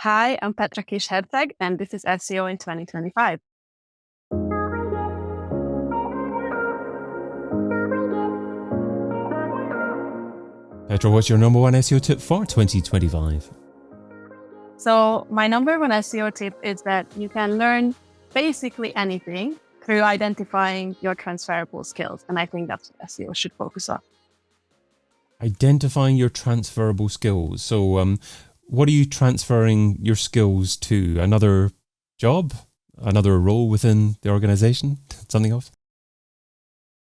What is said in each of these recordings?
Hi, I'm Petra Kis-Herczegh, and this is SEO in 2025. Petra, what's your number one SEO tip for 2025? So my number one SEO tip is that you can learn basically anything through identifying your transferable skills. And I think that's what SEO should focus on. Identifying your transferable skills. So what are you transferring your skills to? Another job? Another role within the organization? Something else?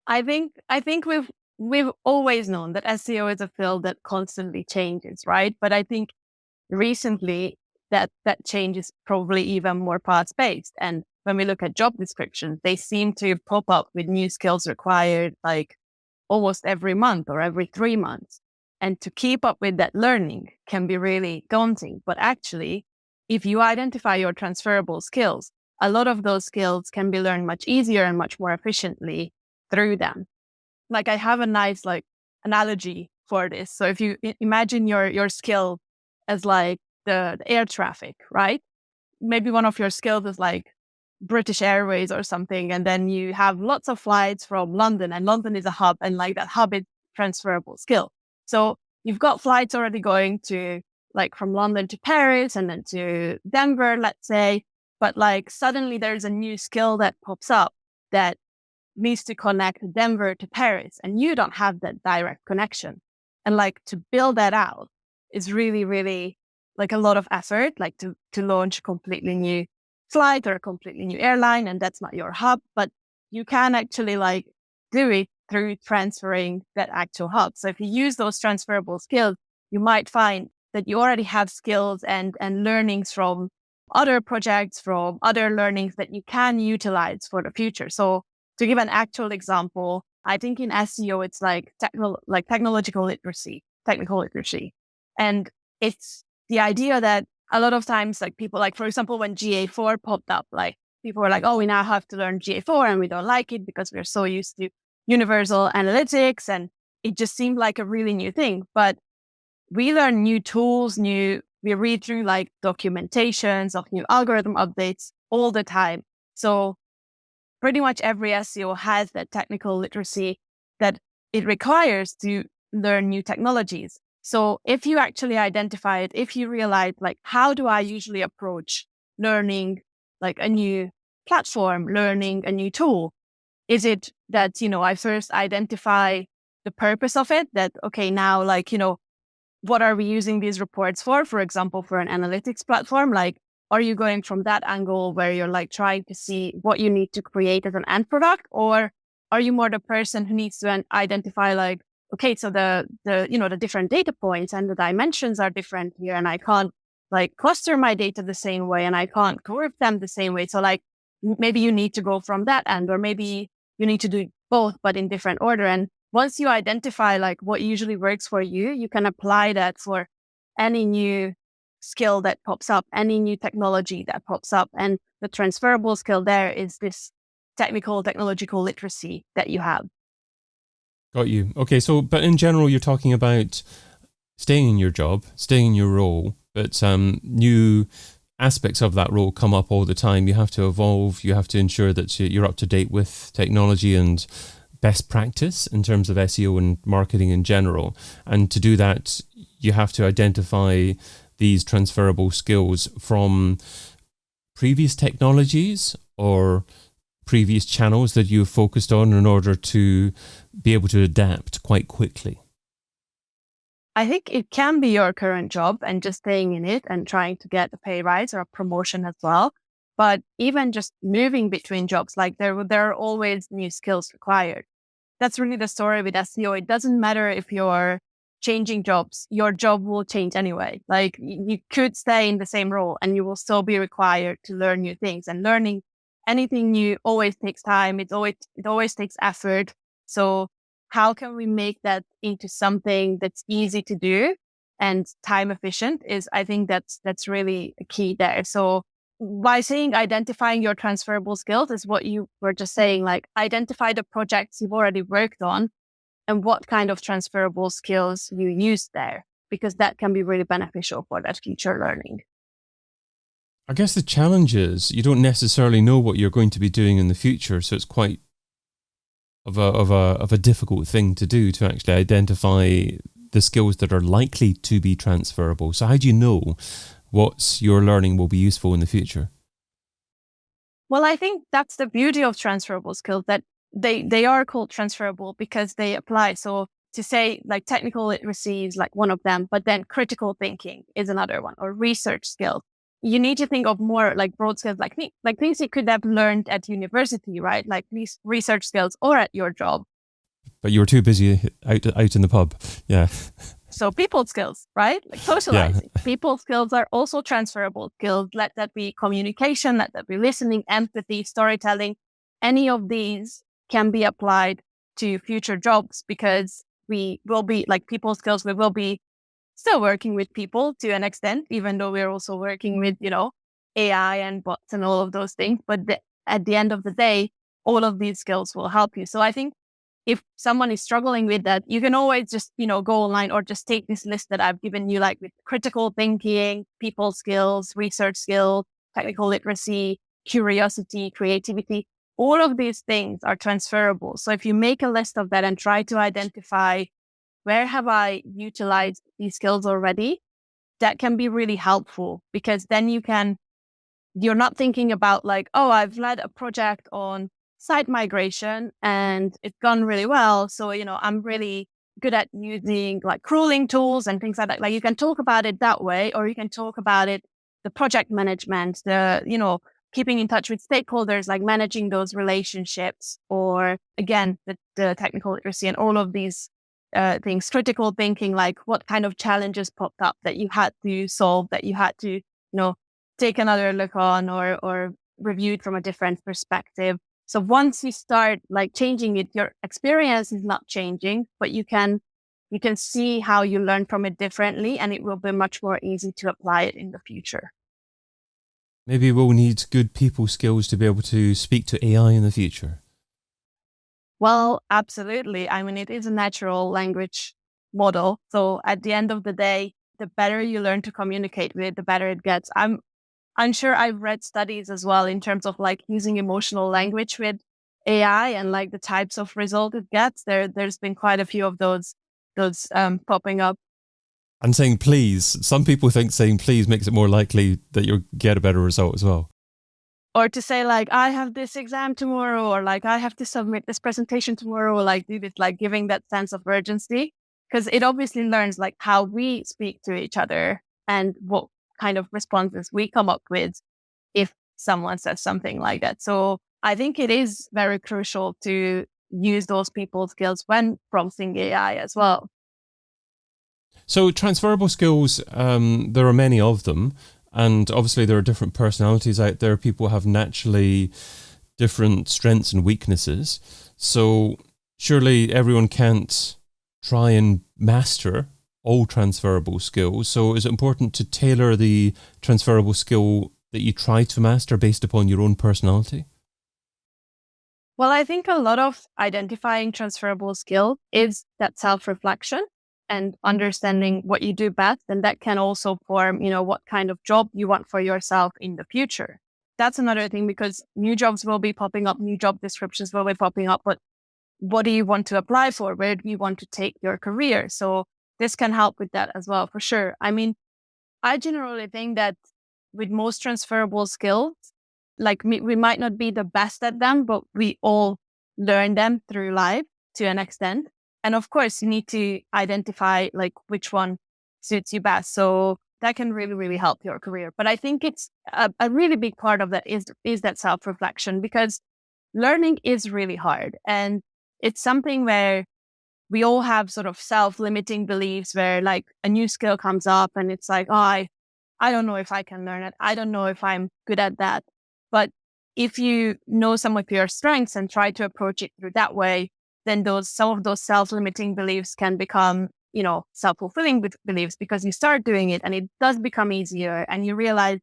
I think we've always known that SEO is a field that constantly changes, right? But I think recently that change is probably even more fast-paced. And when we look at job descriptions, they seem to pop up with new skills required like almost every month or every 3 months. And to keep up with that learning can be really daunting. But actually, if you identify your transferable skills, a lot of those skills can be learned much easier and much more efficiently through them. Like I have a nice analogy for this. So if you imagine your skill as like the air traffic, right? Maybe one of your skills is like British Airways or something, and then you have lots of flights from London, and London is a hub, and like that hub is transferable skill. So you've got flights already going to like from London to Paris and then to Denver, let's say, but like suddenly there's a new skill that pops up that needs to connect Denver to Paris, and you don't have that direct connection. And like to build that out is really, really like a lot of effort, like to launch a completely new flight or a completely new airline, and that's not your hub, but you can actually like do it through transferring that actual hub. So if you use those transferable skills, you might find that you already have skills and learnings from other projects, from other learnings that you can utilize for the future. So to give an actual example, I think in SEO, it's like technological literacy, technical literacy. And it's the idea that a lot of times, like people, like for example, when GA4 popped up, like people were like, oh, we now have to learn GA4 and we don't like it because we're so used to universal analytics. And it just seemed like a really new thing. But we learn new tools, we read through like documentations of new algorithm updates all the time. So pretty much every SEO has that technical literacy that it requires to learn new technologies. So if you actually identify it, if you realize like, how do I usually approach learning like a new platform, learning a new tool? Is it that, I first identify the purpose of it, that, okay, now like, what are we using these reports for? For example, for an analytics platform, like, are you going from that angle where you're like trying to see what you need to create as an end product? Or are you more the person who needs to identify like, okay, so the different data points and the dimensions are different here, and I can't like cluster my data the same way, and I can't group them the same way. So like maybe you need to go from that end, or maybe you need to do both, but in different order. And once you identify like what usually works for you, you can apply that for any new skill that pops up, any new technology that pops up. And the transferable skill there is this technological literacy that you have. Got you. Okay, but in general, you're talking about staying in your job, staying in your role, but new aspects of that role come up all the time. You have to evolve. You have to ensure that you're up to date with technology and best practice in terms of SEO and marketing in general. And to do that, you have to identify these transferable skills from previous technologies or previous channels that you've focused on in order to be able to adapt quite quickly. I think it can be your current job and just staying in it and trying to get a pay rise or a promotion as well. But even just moving between jobs, like there are always new skills required. That's really the story with SEO. It doesn't matter if you're changing jobs, your job will change anyway. Like you could stay in the same role and you will still be required to learn new things, and learning anything new always takes time. It always takes effort. So how can we make that into something that's easy to do and time efficient I think that's really a key there. So by saying identifying your transferable skills is what you were just saying, like identify the projects you've already worked on and what kind of transferable skills you use there, because that can be really beneficial for that future learning. I guess the challenge is you don't necessarily know what you're going to be doing in the future, so it's quite of a difficult thing to do to actually identify the skills that are likely to be transferable. So how do you know what you're learning will be useful in the future? Well, I think that's the beauty of transferable skills, that they are called transferable because they apply. So to say like technical literacy is like one of them, but then critical thinking is another one, or research skills. You need to think of more like broad skills, like things you could have learned at university, right? Like these research skills, or at your job. But you were too busy out in the pub. Yeah. So people skills, right? Like socializing. Yeah. People skills are also transferable skills. Let that be communication, let that be listening, empathy, storytelling. Any of these can be applied to future jobs, because we will be like people skills. We will be still working with people to an extent, even though we're also working with, AI and bots and all of those things. But at the end of the day, all of these skills will help you. So I think if someone is struggling with that, you can always just, go online or just take this list that I've given you, like with critical thinking, people skills, research skills, technical literacy, curiosity, creativity. All of these things are transferable. So if you make a list of that and try to identify where have I utilized these skills already, that can be really helpful, because then you're not thinking about like, oh, I've led a project on site migration and it's gone really well. So, I'm really good at using like crawling tools and things like that. Like you can talk about it that way, or you can talk about it, the project management, keeping in touch with stakeholders, like managing those relationships, or again, the technical literacy and all of these things, critical thinking, like what kind of challenges popped up that you had to solve, that you had to, take another look on, or review it from a different perspective. So once you start like changing it, your experience is not changing, but you can see how you learn from it differently, and it will be much more easy to apply it in the future. Maybe we'll need good people skills to be able to speak to AI in the future. Well, absolutely. I mean, it is a natural language model. So at the end of the day, the better you learn to communicate with it, the better it gets. I'm sure I've read studies as well in terms of like using emotional language with AI and like the types of result it gets. There's been quite a few of those popping up. And saying please. Some people think saying please makes it more likely that you'll get a better result as well. Or to say like, I have this exam tomorrow, or like, I have to submit this presentation tomorrow, or like do this, like giving that sense of urgency, because it obviously learns like how we speak to each other and what kind of responses we come up with if someone says something like that. So I think it is very crucial to use those people skills when prompting AI as well. So transferable skills, there are many of them. And obviously there are different personalities out there. People have naturally different strengths and weaknesses. So surely everyone can't try and master all transferable skills. So is it important to tailor the transferable skill that you try to master based upon your own personality? Well, I think a lot of identifying transferable skill is that self-reflection and understanding what you do best. And that can also form, what kind of job you want for yourself in the future. That's another thing, because new jobs will be popping up, new job descriptions will be popping up, but what do you want to apply for? Where do you want to take your career? So this can help with that as well, for sure. I mean, I generally think that with most transferable skills, like we might not be the best at them, but we all learn them through life to an extent. And of course, you need to identify like which one suits you best. So that can really, really help your career. But I think it's a really big part of that is that self-reflection, because learning is really hard. And it's something where we all have sort of self-limiting beliefs, where like a new skill comes up and it's like, oh, I don't know if I can learn it. I don't know if I'm good at that. But if you know some of your strengths and try to approach it through that way, then some of those self-limiting beliefs can become, self-fulfilling beliefs, because you start doing it and it does become easier and you realize,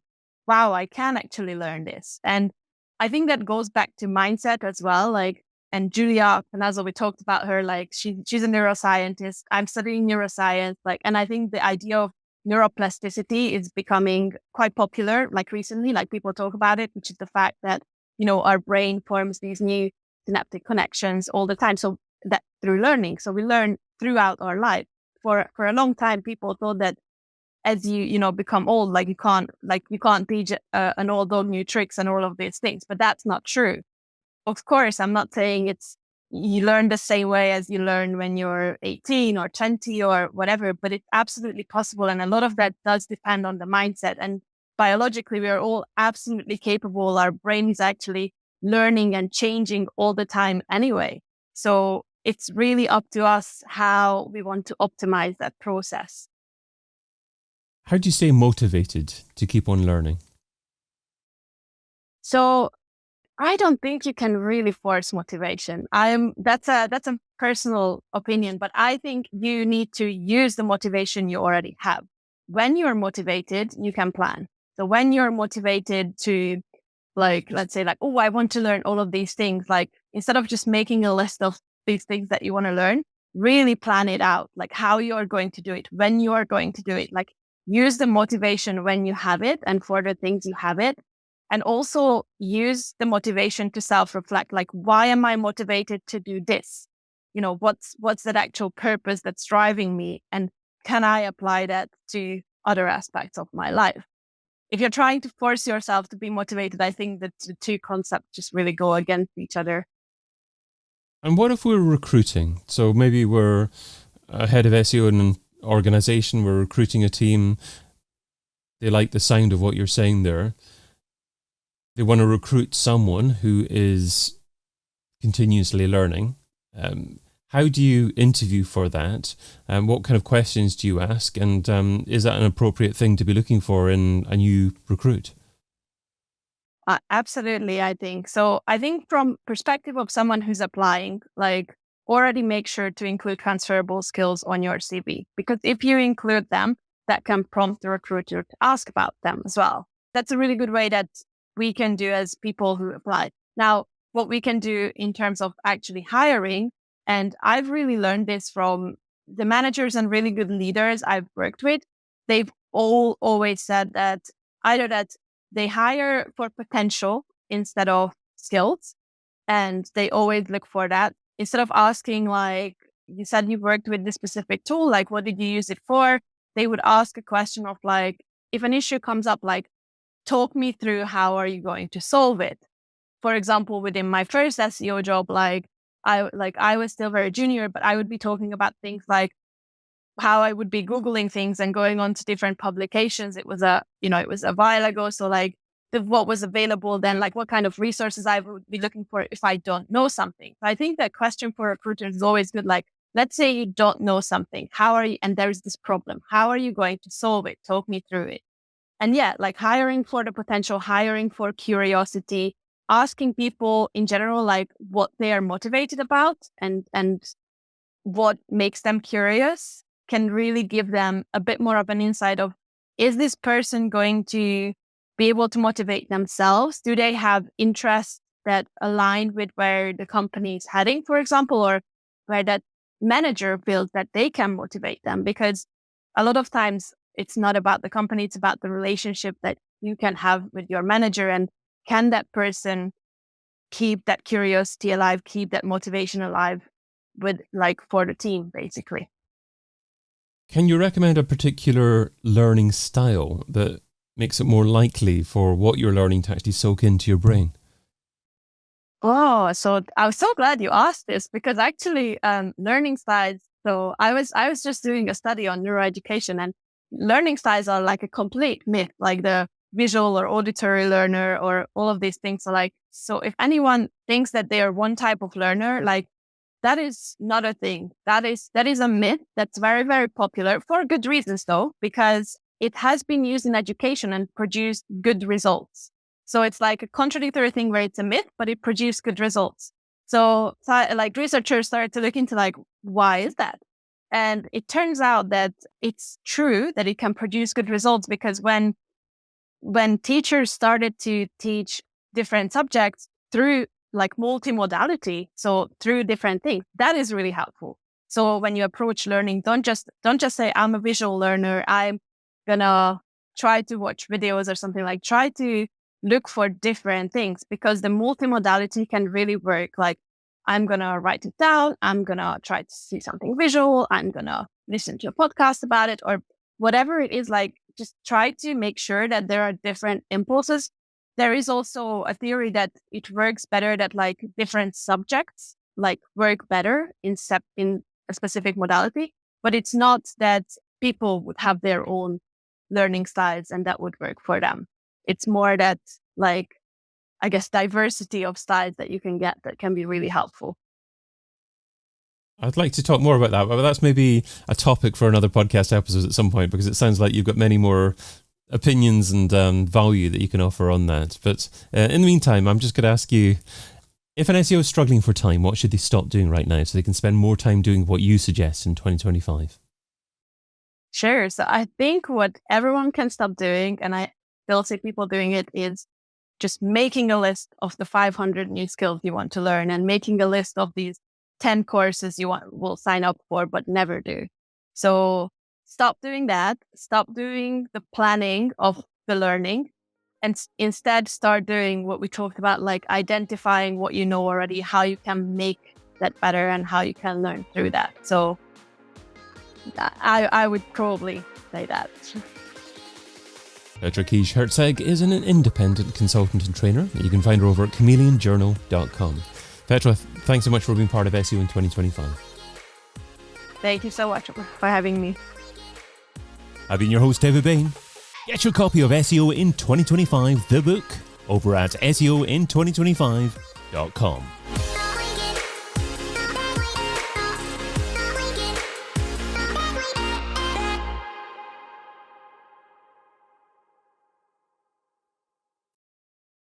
wow, I can actually learn this. And I think that goes back to mindset as well. Like, and Julia Panazzo, we talked about her, like she's a neuroscientist. I'm studying neuroscience. Like, and I think the idea of neuroplasticity is becoming quite popular, like recently, like people talk about it, which is the fact that, our brain forms these new synaptic connections all the time. So that through learning. So we learn throughout our life. For a long time, people thought that as you become old, you can't teach an old dog new tricks and all of these things, but that's not true. Of course, I'm not saying you learn the same way as you learn when you're 18 or 20 or whatever, but it's absolutely possible. And a lot of that does depend on the mindset. And biologically, we are all absolutely capable. Our brain is actually learning and changing all the time anyway. So it's really up to us how we want to optimize that process. How do you stay motivated to keep on learning? So I don't think you can really force motivation. That's a personal opinion, but I think you need to use the motivation you already have. When you're motivated, you can plan. So when you're motivated to let's say oh, I want to learn all of these things, instead of just making a list of these things that you want to learn, really plan it out, how you're going to do it, when you are going to do it, use the motivation when you have it and for the things you have it. And also use the motivation to self-reflect, why am I motivated to do this? What's that actual purpose that's driving me? And can I apply that to other aspects of my life? If you're trying to force yourself to be motivated, I think that the two concepts just really go against each other. And what if we're recruiting? So maybe we're a head of SEO in an organization, we're recruiting a team. They like the sound of what you're saying there. They want to recruit someone who is continuously learning. How do you interview for that? What kind of questions do you ask? And is that an appropriate thing to be looking for in a new recruit? Absolutely, I think. So I think from perspective of someone who's applying, already make sure to include transferable skills on your CV, because if you include them, that can prompt the recruiter to ask about them as well. That's a really good way that we can do as people who apply. Now, what we can do in terms of actually hiring, and I've really learned this from the managers and really good leaders I've worked with, they've all always said that either that they hire for potential instead of skills, and they always look for that. Instead of asking, you said you worked with this specific tool, what did you use it for? They would ask a question of if an issue comes up, talk me through how are you going to solve it. For example, within my first SEO job, I was still very junior, but I would be talking about things like how I would be Googling things and going on to different publications. It was a while ago. So what was available then, what kind of resources I would be looking for if I don't know something. So I think that question for recruiters is always good. Let's say you don't know something. How are you, and there's this problem. How are you going to solve it? Talk me through it. And yeah, hiring for the potential, hiring for curiosity, asking people in general, what they are motivated about and what makes them curious can really give them a bit more of an insight of, is this person going to be able to motivate themselves? Do they have interests that align with where the company is heading, for example, or where that manager feels that they can motivate them? Because a lot of times it's not about the company, it's about the relationship that you can have with your manager. And can that person keep that curiosity alive, keep that motivation alive with for the team, basically? Can you recommend a particular learning style that makes it more likely for what you're learning to actually soak into your brain? Oh, so I was so glad you asked this, because actually learning styles, so I was just doing a study on neuroeducation, and learning styles are a complete myth, the visual or auditory learner or all of these things. So if anyone thinks that they are one type of learner, that is not a thing. That is a myth that's very, very popular for good reasons, though, because it has been used in education and produced good results. So it's a contradictory thing where it's a myth, but it produced good results. So researchers started to look into why is that? And it turns out that it's true that it can produce good results, because when teachers started to teach different subjects through multimodality, so through different things, that is really helpful. So when you approach learning, don't just say, I'm a visual learner, I'm gonna try to watch videos or something, like try to look for different things, because the multimodality can really work. Like, I'm gonna write it down, I'm gonna try to see something visual, I'm gonna listen to a podcast about it, or whatever it is. Like, just try to make sure that there are different impulses. There is also a theory that it works better, that like different subjects like work better in a specific modality, but it's not that people would have their own learning styles and that would work for them. It's more that, like, I guess, diversity of styles that you can get that can be really helpful. I'd like to talk more about that, but that's maybe a topic for another podcast episode at some point, because it sounds like you've got many more opinions and value that you can offer on that. But in the meantime, I'm just going to ask you, if an SEO is struggling for time, what should they stop doing right now so they can spend more time doing what you suggest in 2025? Sure. So I think what everyone can stop doing, and I still see people doing it, is just making a list of the 500 new skills you want to learn, and making a list of these 10 courses you will sign up for but never do. So stop doing that. Stop doing the planning of the learning, and instead start doing what we talked about, like identifying what you know already, how you can make that better, and how you can learn through that. So I would probably say that. Petra Kis-Herczegh is an independent consultant and trainer. You can find her over at chameleonjournal.com. Petra, thanks so much for being part of SEO in 2025. Thank you so much for having me. I've been your host, David Bain. Get your copy of SEO in 2025, the book, over at SEOin2025.com.